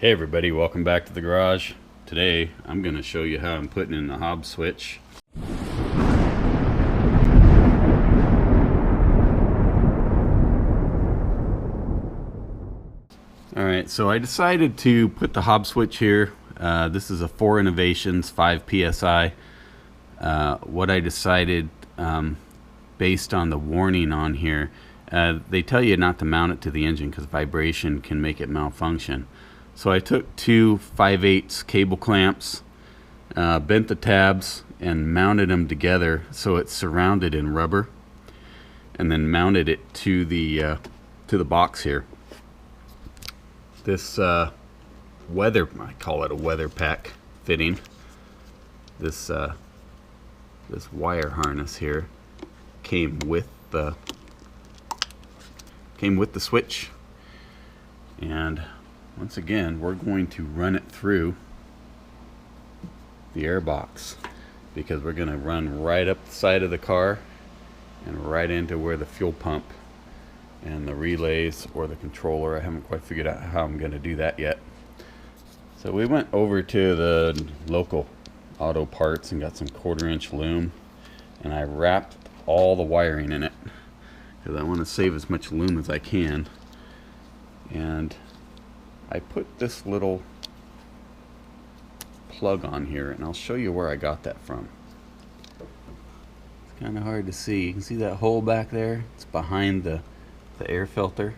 Hey everybody, welcome back to the garage. Today I'm going to show you how I'm putting in the Hobbs switch. Alright, so I decided to put the Hobbs switch here. This is a 4 Innovations 5 PSI. What I decided based on the warning on here, they tell you not to mount it to the engine because vibration can make it malfunction. So I took two 5/8 cable clamps, bent the tabs, and mounted them together so it's surrounded in rubber, and then mounted it to the box here. This I call it a weather pack fitting. This wire harness here came with the switch, and once again we're going to run it through the air box because we're going to run right up the side of the car and right into where the fuel pump and the relays or the controller. I haven't quite figured out how I'm going to do that yet. So we went over to the local auto parts and got some 1/4-inch loom, and I wrapped all the wiring in it because I want to save as much loom as I can. And I put this little plug on here, and I'll show you where I got that from. It's kind of hard to see. You can see that hole back there? It's behind the air filter.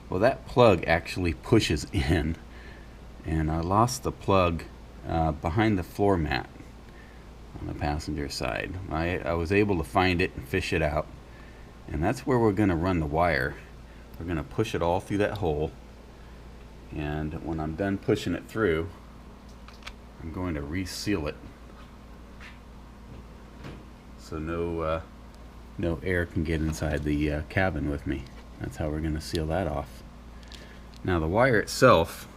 Well, that plug actually pushes in, and I lost the plug behind the floor mat on the passenger side. I was able to find it and fish it out, and that's where we're going to run the wire. We're going to push it all through that hole, and when I'm done pushing it through, I'm going to reseal it so no air can get inside the cabin with me. That's how we're going to seal that off. Now the wire itself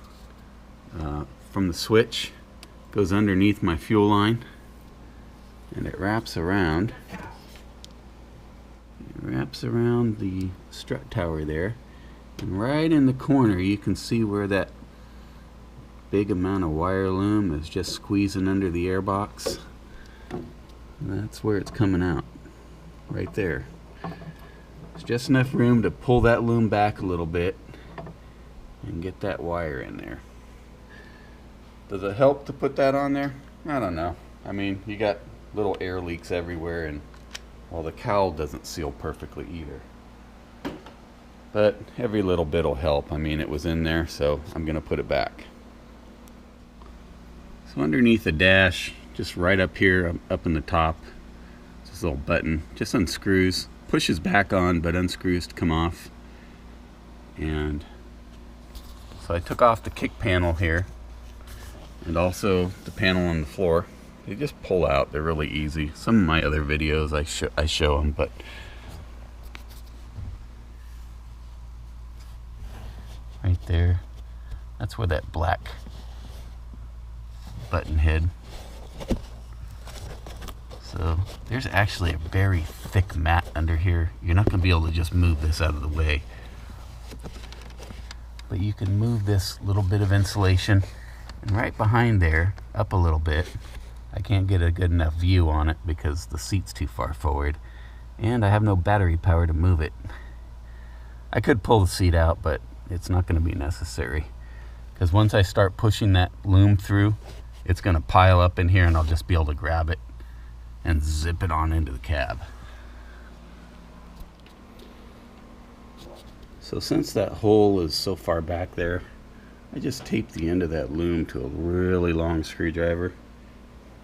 from the switch goes underneath my fuel line, and it wraps around the strut tower there. And right in the corner you can see where that big amount of wire loom is just squeezing under the air box. And that's where it's coming out, right there. There's just enough room to pull that loom back a little bit and get that wire in there. Does it help to put that on there? I don't know. I mean, you got little air leaks everywhere, and well, the cowl doesn't seal perfectly either. But every little bit will help. I mean, it was in there, so I'm going to put it back. So underneath the dash, just right up here, up in the top, this little button just unscrews, pushes back on, but unscrews to come off. And so I took off the kick panel here, and also the panel on the floor. They just pull out. They're really easy. Some of my other videos I show them, but right there, that's where that black button hid. So there's actually a very thick mat under here. You're not going to be able to just move this out of the way, but you can move this little bit of insulation, and right behind there, up a little bit. I can't get a good enough view on it because the seat's too far forward, and I have no battery power to move it. I could pull the seat out, but it's not going to be necessary, because once I start pushing that loom through, it's going to pile up in here, and I'll just be able to grab it and zip it on into the cab. So since that hole is so far back there, I just taped the end of that loom to a really long screwdriver.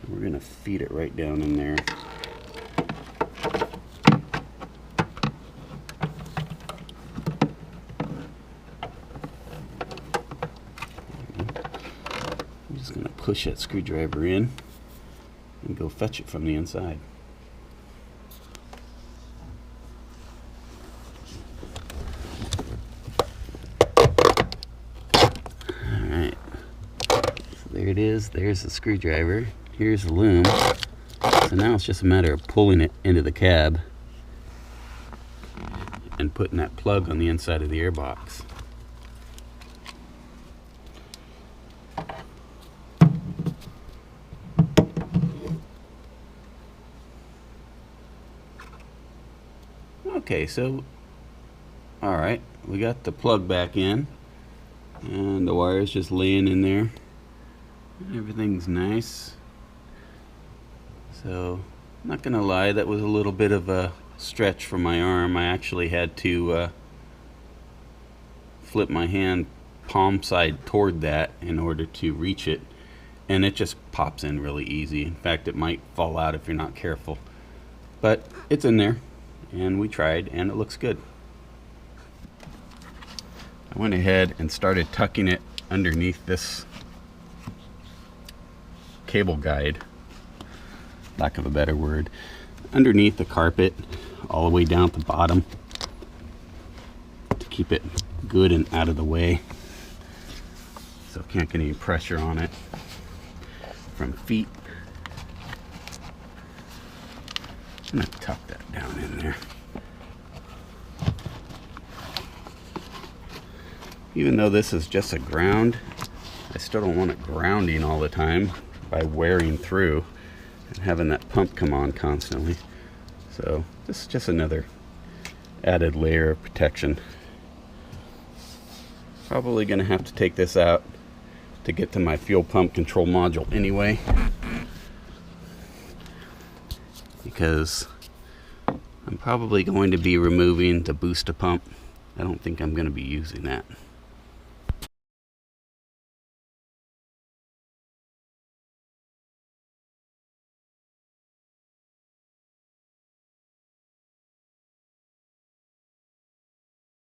We're going to feed it right down in there. I'm just going to push that screwdriver in and go fetch it from the inside. Alright, so there it is. There's the screwdriver. Here's the loom. So now it's just a matter of pulling it into the cab and putting that plug on the inside of the airbox. Okay, so alright, we got the plug back in and the wire's just laying in there. Everything's nice. So, not gonna lie, that was a little bit of a stretch for my arm. I actually had to flip my hand palm side toward that in order to reach it, and it just pops in really easy. In fact, it might fall out if you're not careful, but it's in there and we tried and it looks good. I went ahead and started tucking it underneath this cable guide, lack of a better word, underneath the carpet all the way down at the bottom to keep it good and out of the way so it can't get any pressure on it from feet. I'm gonna tuck that down in there. Even though this is just a ground, I still don't want it grounding all the time by wearing through and having that pump come on constantly. So this is just another added layer of protection. Probably gonna have to take this out to get to my fuel pump control module anyway, because I'm probably going to be removing the booster pump. I don't think I'm going to be using that.